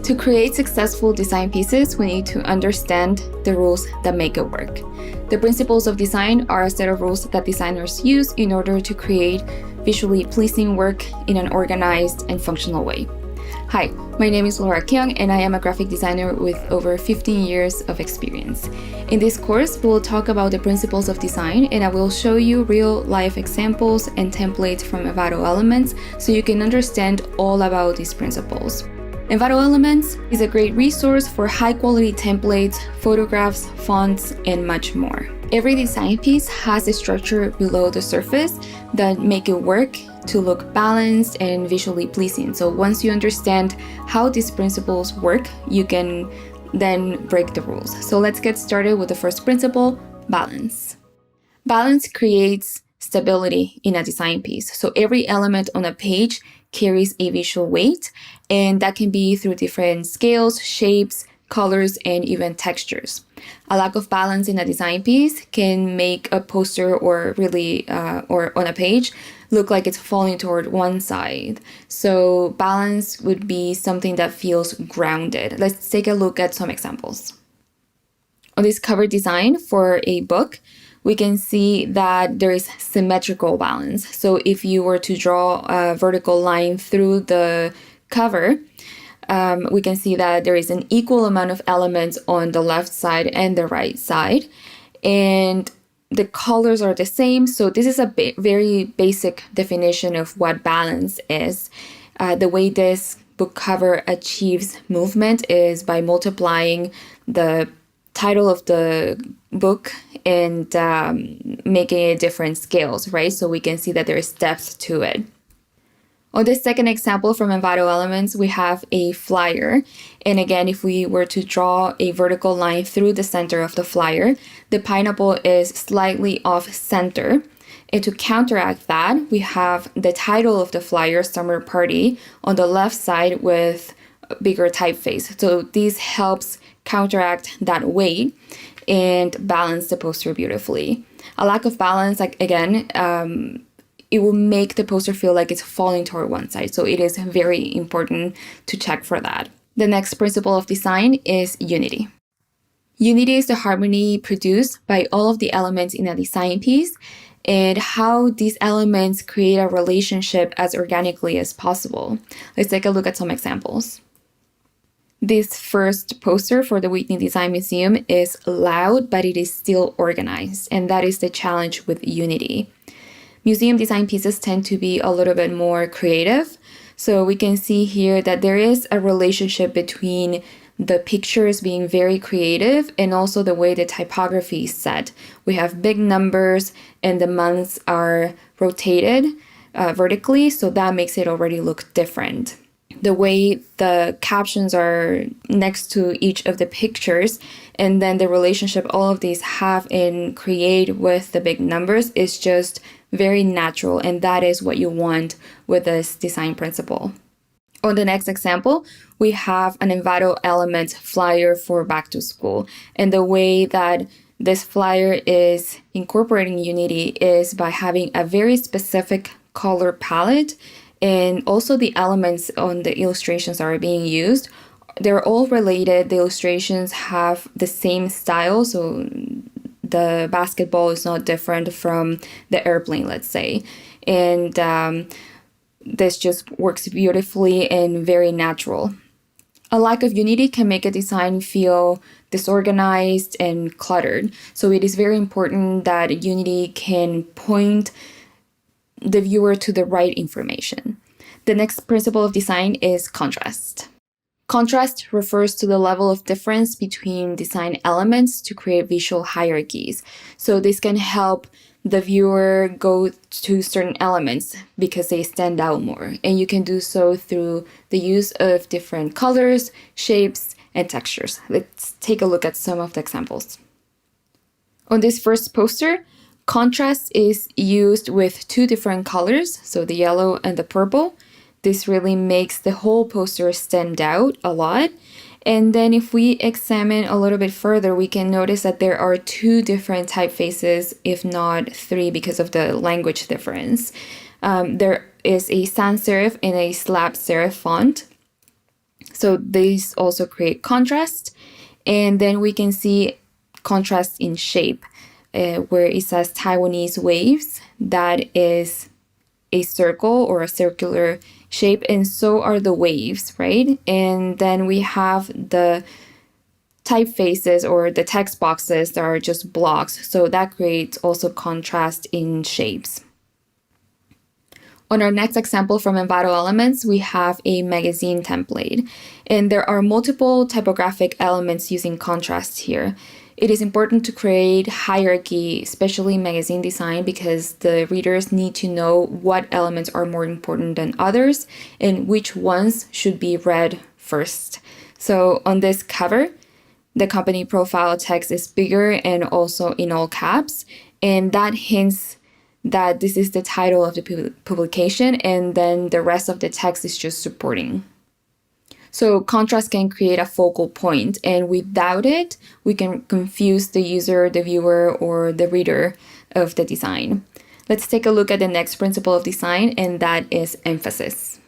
To create successful design pieces, we need to understand the rules that make it work. The principles of design are a set of rules that designers use in order to create visually pleasing work in an organized and functional way. Hi, my name is Laura Kyung, and I am a graphic designer with over 15 years of experience. In this course, we will talk about the principles of design, and I will show you real-life examples and templates from Envato Elements so you can understand all about these principles. Envato Elements is a great resource for high-quality templates, photographs, fonts, and much more. Every design piece has a structure below the surface that make it work to look balanced and visually pleasing. So once you understand how these principles work, you can then break the rules. So let's get started with the first principle, balance. Balance creates stability in a design piece. So every element on a page carries a visual weight, and that can be through different scales, shapes, colors, and even textures. A lack of balance in a design piece can make a poster or on a page look like it's falling toward one side. So balance would be something that feels grounded. Let's take a look at some examples. On this cover design for a book, we can see that there is symmetrical balance. So if you were to draw a vertical line through the cover, we can see that there is an equal amount of elements on the left side and the right side. And the colors are the same. So this is a very basic definition of what balance is. The way this book cover achieves movement is by multiplying the title of the book and making it different scales, right? So we can see that there is depth to it. On this second example from Envato Elements, we have a flyer. And again, if we were to draw a vertical line through the center of the flyer, the pineapple is slightly off center. And to counteract that, we have the title of the flyer, Summer Party, on the left side with bigger typeface. So this helps counteract that weight and balance the poster beautifully. A lack of balance, it will make the poster feel like it's falling toward one side. So it is very important to check for that. The next principle of design is unity. Unity is the harmony produced by all of the elements in a design piece and how these elements create a relationship as organically as possible. Let's take a look at some examples. This first poster for the Whitney Design Museum is loud, but it is still organized. And that is the challenge with unity. Museum design pieces tend to be a little bit more creative. So we can see here that there is a relationship between the pictures being very creative and also the way the typography is set. We have big numbers and the months are rotated vertically, so that makes it already look different. The way the captions are next to each of the pictures and then the relationship all of these have and create with the big numbers is just very natural, and that is what you want with this design principle. On the next example, we have an Envato Element flyer for back to school, and the way that this flyer is incorporating unity is by having a very specific color palette, and also the elements on the illustrations that are being used. They're all related. The illustrations have the same style, so the basketball is not different from the airplane, let's say. And this just works beautifully and very natural. A lack of unity can make a design feel disorganized and cluttered. So it is very important that unity can point the viewer to the right information. The next principle of design is contrast. Contrast refers to the level of difference between design elements to create visual hierarchies. So this can help the viewer go to certain elements because they stand out more. And you can do so through the use of different colors, shapes, and textures. Let's take a look at some of the examples. On this first poster, contrast is used with two different colors, so the yellow and the purple. This really makes the whole poster stand out a lot. And then if we examine a little bit further, we can notice that there are two different typefaces, if not three, because of the language difference. There is a sans serif and a slab serif font. So these also create contrast. And then we can see contrast in shape, where it says Taiwanese waves. That is a circle or a circular shape, and so are the waves, right? And then we have the typefaces or the text boxes that are just blocks. So that creates also contrast in shapes. On our next example from Envato Elements, we have a magazine template, and there are multiple typographic elements using contrast here. It is important to create hierarchy, especially magazine design, because the readers need to know what elements are more important than others and which ones should be read first. So on this cover, the company profile text is bigger and also in all caps, and that hints that this is the title of the publication, and then the rest of the text is just supporting. So contrast can create a focal point, and without it, we can confuse the user, the viewer, or the reader of the design. Let's take a look at the next principle of design, and that is emphasis.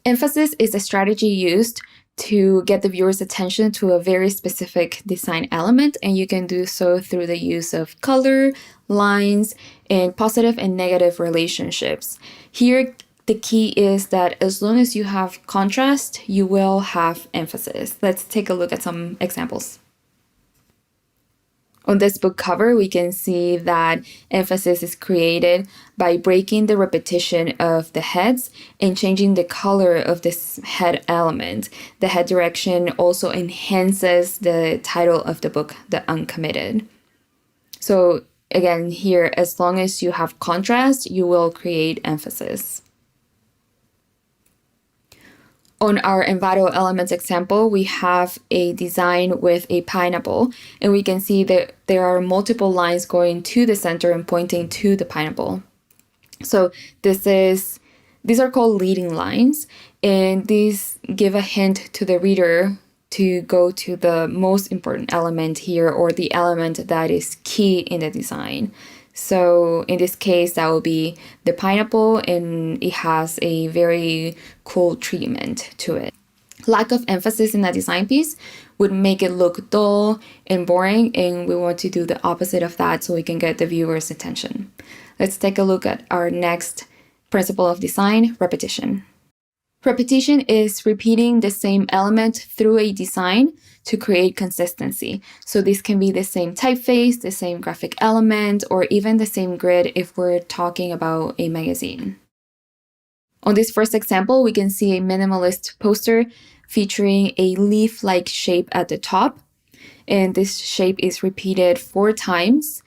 Emphasis is a strategy used to get the viewer's attention to a very specific design element, and you can do so through the use of color, lines, and positive and negative relationships. Here, the key is that as long as you have contrast, you will have emphasis. Let's take a look at some examples. On this book cover, we can see that emphasis is created by breaking the repetition of the heads and changing the color of this head element. The head direction also enhances the title of the book, The Uncommitted. So again, here, as long as you have contrast, you will create emphasis. On our Envato Elements example, we have a design with a pineapple, and we can see that there are multiple lines going to the center and pointing to the pineapple. So these are called leading lines, and these give a hint to the reader to go to the most important element here, or the element that is key in the design. So in this case, that will be the pineapple, and it has a very cool treatment to it. Lack of emphasis in a design piece would make it look dull and boring, and we want to do the opposite of that so we can get the viewer's attention. Let's take a look at our next principle of design, repetition. Repetition is repeating the same element through a design to create consistency. So this can be the same typeface, the same graphic element, or even the same grid if we're talking about a magazine. On this first example, we can see a minimalist poster featuring a leaf-like shape at the top, and this shape is repeated 4 times.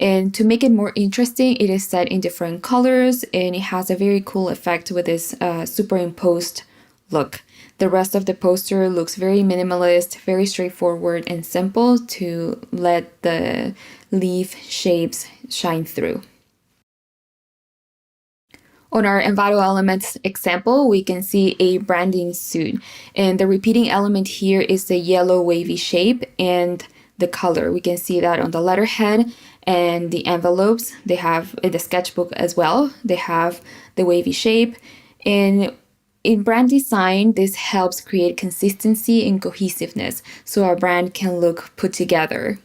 And to make it more interesting, it is set in different colors, and it has a very cool effect with this superimposed look. The rest of the poster looks very minimalist, very straightforward and simple to let the leaf shapes shine through. On our Envato Elements example, we can see a branding suit, and the repeating element here is the yellow wavy shape and the color. We can see that on the letterhead and the envelopes. They have in the sketchbook as well. They have the wavy shape. And in brand design, this helps create consistency and cohesiveness so our brand can look put together.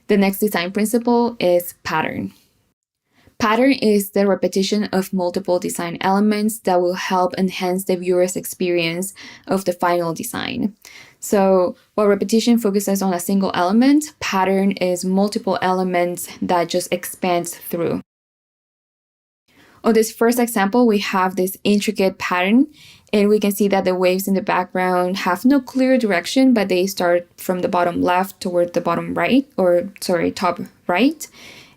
The next design principle is pattern. Pattern is the repetition of multiple design elements that will help enhance the viewer's experience of the final design. So while repetition focuses on a single element, pattern is multiple elements that just expands through. On this first example, we have this intricate pattern, and we can see that the waves in the background have no clear direction, but they start from the bottom left toward the top right.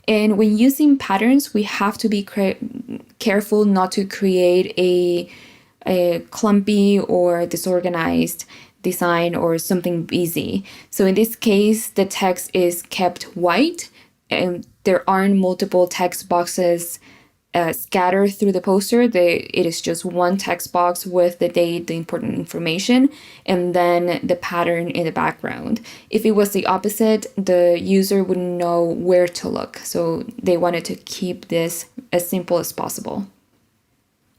And when using patterns, we have to be careful not to create a clumpy or disorganized design or something busy. So in this case, the text is kept white, and there aren't multiple text boxes scattered through the poster. It is just one text box with the date, the important information, and then the pattern in the background. If it was the opposite, the user wouldn't know where to look. So they wanted to keep this as simple as possible.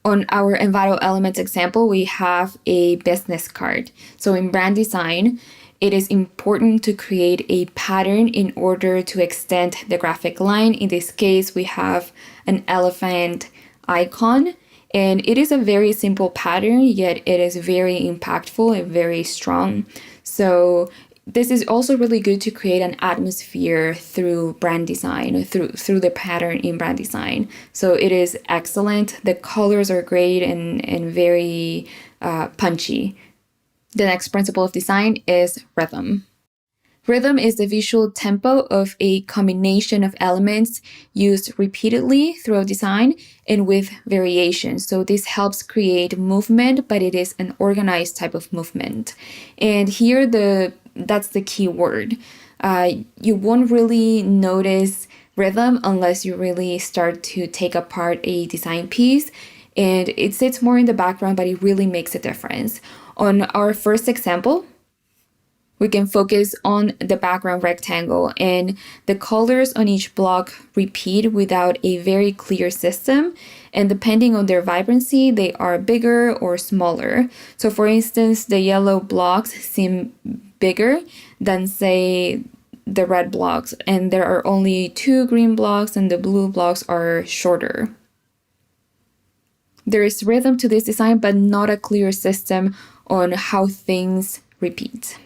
On our Envato Elements example, we have a business card. So in brand design, it is important to create a pattern in order to extend the graphic line. In this case, we have an elephant icon, and it is a very simple pattern, yet it is very impactful and very strong. So this is also really good to create an atmosphere through brand design, through the pattern in brand design. So it is excellent. The colors are great and very punchy. The next principle of design is rhythm. Rhythm is the visual tempo of a combination of elements used repeatedly throughout design and with variations. So this helps create movement, but it is an organized type of movement. And here that's the key word. You won't really notice rhythm unless you really start to take apart a design piece. And it sits more in the background, but it really makes a difference. On our first example, we can focus on the background rectangle, and the colors on each block repeat without a very clear system. And depending on their vibrancy, they are bigger or smaller. So for instance, the yellow blocks seem bigger than, say, the red blocks, and there are only 2 green blocks and the blue blocks are shorter. There is rhythm to this design, but not a clear system on how things repeat.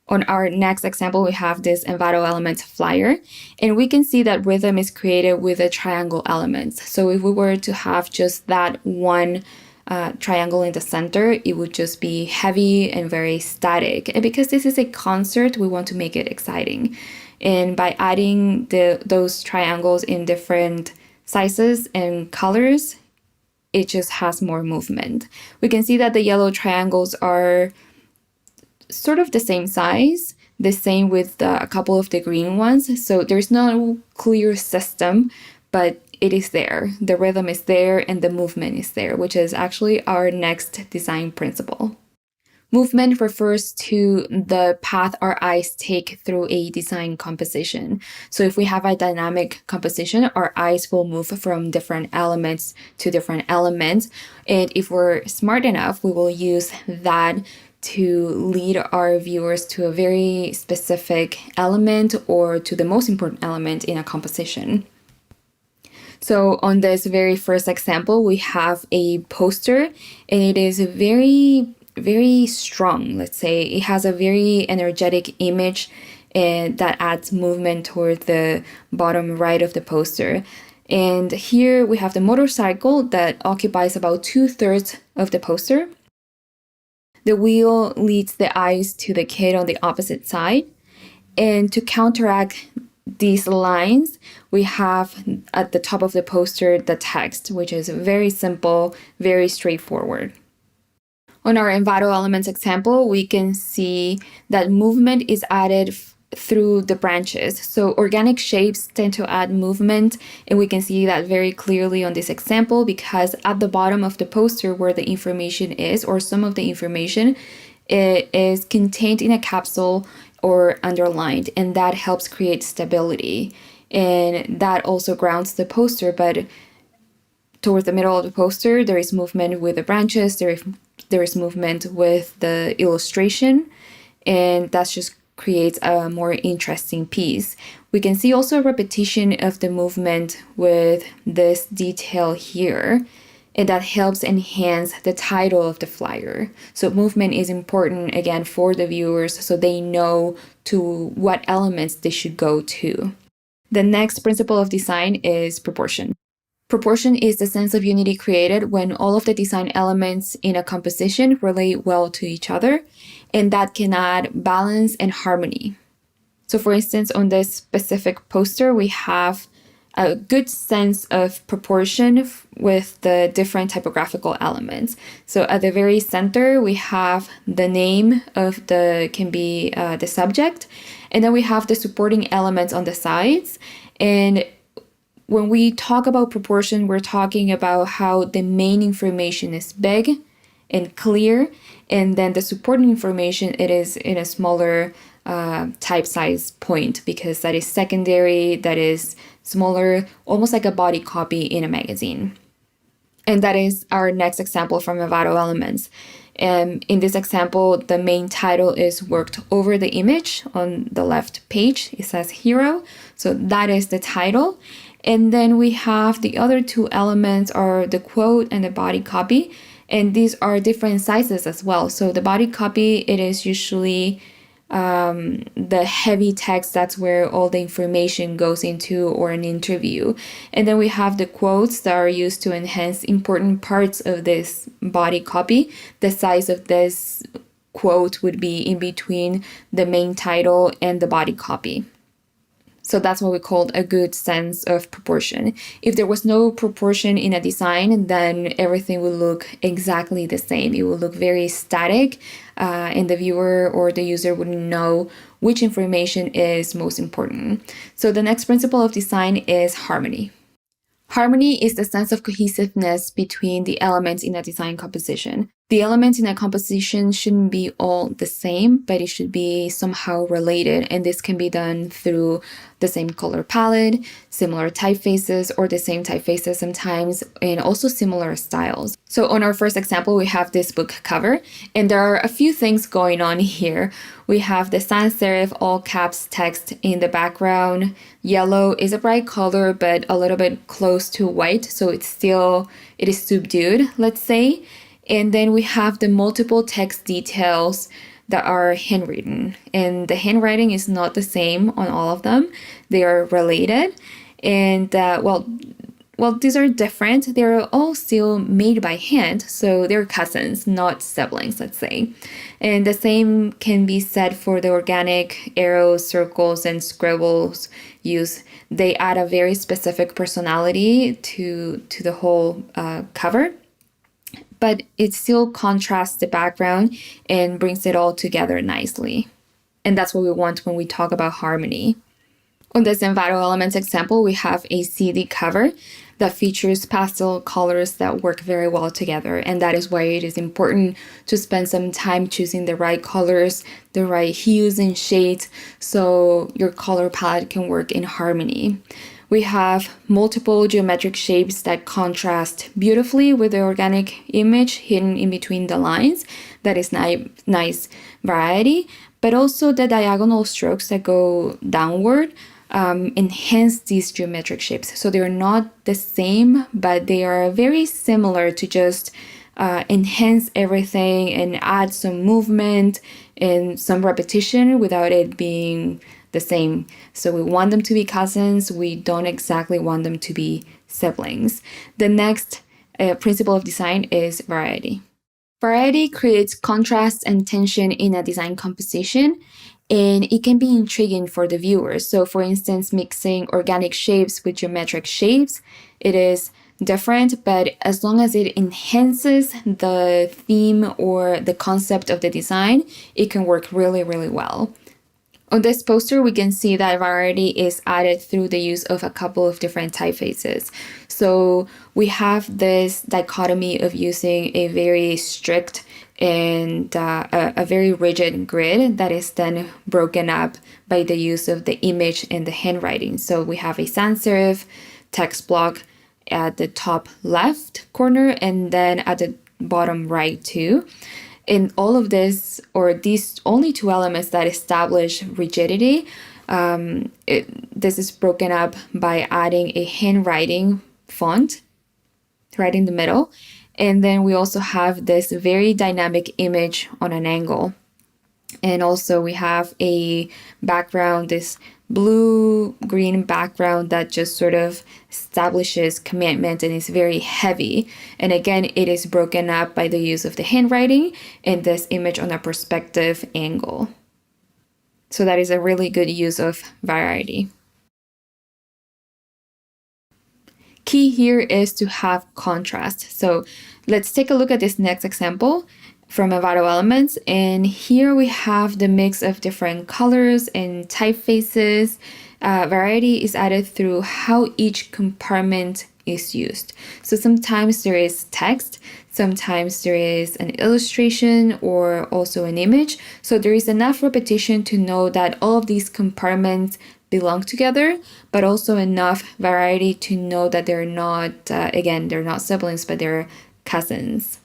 On our next example, we have this Envato Elements flyer, and we can see that rhythm is created with the triangle elements. So if we were to have just that one triangle in the center, it would just be heavy and very static. And because this is a concert, we want to make it exciting. And by adding those triangles in different sizes and colors, it just has more movement. We can see that the yellow triangles are sort of the same size, the same with a couple of the green ones. So there's no clear system, but it is there. The rhythm is there and the movement is there, which is actually our next design principle. Movement refers to the path our eyes take through a design composition. So if we have a dynamic composition, our eyes will move from different elements to different elements. And if we're smart enough, we will use that to lead our viewers to a very specific element or to the most important element in a composition. So on this very first example, we have a poster, and it is very strong, let's say. It has a very energetic image and that adds movement toward the bottom right of the poster. And here we have the motorcycle that occupies about 2/3 of the poster. The wheel leads the eyes to the kid on the opposite side. And to counteract these lines, we have at the top of the poster the text, which is very simple, very straightforward. On our Envato Elements example, we can see that movement is added through the branches. So organic shapes tend to add movement, and we can see that very clearly on this example because at the bottom of the poster where the information is, or some of the information, it is contained in a capsule or underlined, and that helps create stability. And that also grounds the poster, but towards the middle of the poster, there is movement with the branches, there is movement with the illustration, and that's just creates a more interesting piece. We can see also a repetition of the movement with this detail here, and that helps enhance the title of the flyer. So movement is important again for the viewers so they know to what elements they should go to. The next principle of design is proportion. Proportion is the sense of unity created when all of the design elements in a composition relate well to each other, and that can add balance and harmony. So for instance, on this specific poster, we have a good sense of proportion with the different typographical elements. So at the very center, we have the name of the subject, and then we have the supporting elements on the sides. And when we talk about proportion, we're talking about how the main information is big and clear, and then the supporting information, it is in a smaller type size point because that is secondary, that is smaller, almost like a body copy in a magazine. And that is our next example from Envato Elements. In this example, the main title is worked over the image on the left page. It says hero. So that is the title. And then we have the other two elements are the quote and the body copy. And these are different sizes as well. So the body copy, it is usually the heavy text, that's where all the information goes into, or an interview. And then we have the quotes that are used to enhance important parts of this body copy. The size of this quote would be in between the main title and the body copy. So that's what we call a good sense of proportion. If there was no proportion in a design, then everything would look exactly the same. It would look very static, and the viewer or the user wouldn't know which information is most important. So the next principle of design is harmony. Harmony is the sense of cohesiveness between the elements in a design composition. The elements in a composition shouldn't be all the same, but it should be somehow related, and this can be done through the same color palette, similar typefaces, or the same typefaces sometimes, and also similar styles. So on our first example, we have this book cover, and there are a few things going on here. We have the sans serif all caps text in the background. Yellow is a bright color, but a little bit close to white, so it is subdued, let's say. And then we have the multiple text details that are handwritten. And the handwriting is not the same on all of them. They are related. And these are different. They're all still made by hand. So they're cousins, not siblings, let's say. And the same can be said for the organic arrows, circles, and scribbles used. They add a very specific personality to the whole cover. But it still contrasts the background and brings it all together nicely. And that's what we want when we talk about harmony. On this Envato Elements example, we have a CD cover that features pastel colors that work very well together. And that is why it is important to spend some time choosing the right colors, the right hues and shades, so your color palette can work in harmony. We have multiple geometric shapes that contrast beautifully with the organic image hidden in between the lines. That is nice variety. But also the diagonal strokes that go downward enhance these geometric shapes. So they're not the same, but they are very similar to just enhance everything and add some movement and some repetition without it being the same. So we want them to be cousins. We don't exactly want them to be siblings. The next principle of design is variety. Variety creates contrast and tension in a design composition, and it can be intriguing for the viewer. So for instance, mixing organic shapes with geometric shapes, it is different, but as long as it enhances the theme or the concept of the design, it can work really, really well. On this poster, we can see that variety is added through the use of a couple of different typefaces. So we have this dichotomy of using a very strict and a very rigid grid that is then broken up by the use of the image and the handwriting. So we have a sans serif text block at the top left corner and then at the bottom right too. In all of this, or these only two elements that establish rigidity, this is broken up by adding a handwriting font right in the middle. And then we also have this very dynamic image on an angle. And also we have a background, this blue-green background that just sort of establishes commitment and is very heavy. And again, it is broken up by the use of the handwriting and this image on a perspective angle. So that is a really good use of variety. Key here is to have contrast. So let's take a look at this next example from Envato Elements, and here we have the mix of different colors and typefaces. Variety is added through how each compartment is used. So sometimes there is text, sometimes there is an illustration or also an image. So there is enough repetition to know that all of these compartments belong together, but also enough variety to know that they're not, they're not siblings, but they're cousins.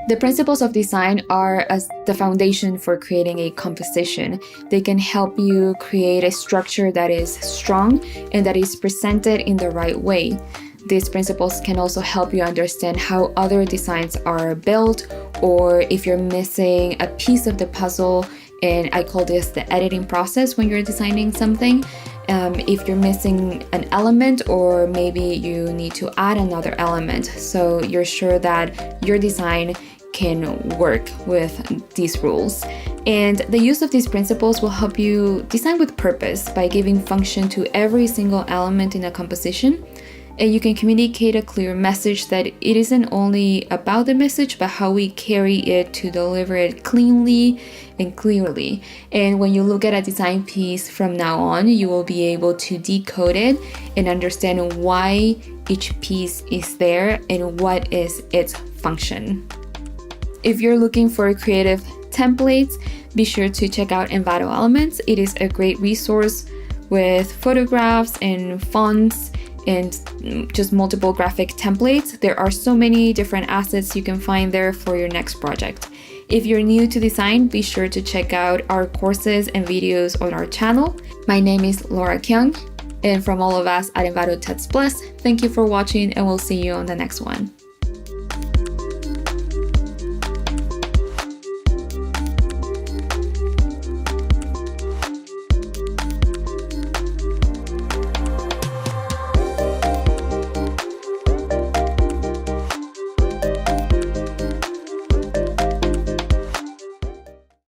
The principles of design are as the foundation for creating a composition. They can help you create a structure that is strong and that is presented in the right way. These principles can also help you understand how other designs are built, or if you're missing a piece of the puzzle, and I call this the editing process when you're designing something. If you're missing an element, or maybe you need to add another element, so you're sure that your design can work with these rules. And the use of these principles will help you design with purpose by giving function to every single element in a composition. And you can communicate a clear message that it isn't only about the message, but how we carry it to deliver it cleanly and clearly. And when you look at a design piece from now on, you will be able to decode it and understand why each piece is there and what is its function. If you're looking for creative templates, be sure to check out Envato Elements. It is a great resource with photographs and fonts and just multiple graphic templates. There are so many different assets you can find there for your next project. If you're new to design, be sure to check out our courses and videos on our channel. My name is Laura Kyung, and from all of us at Envato Tets Plus, thank you for watching, and we'll see you on the next one.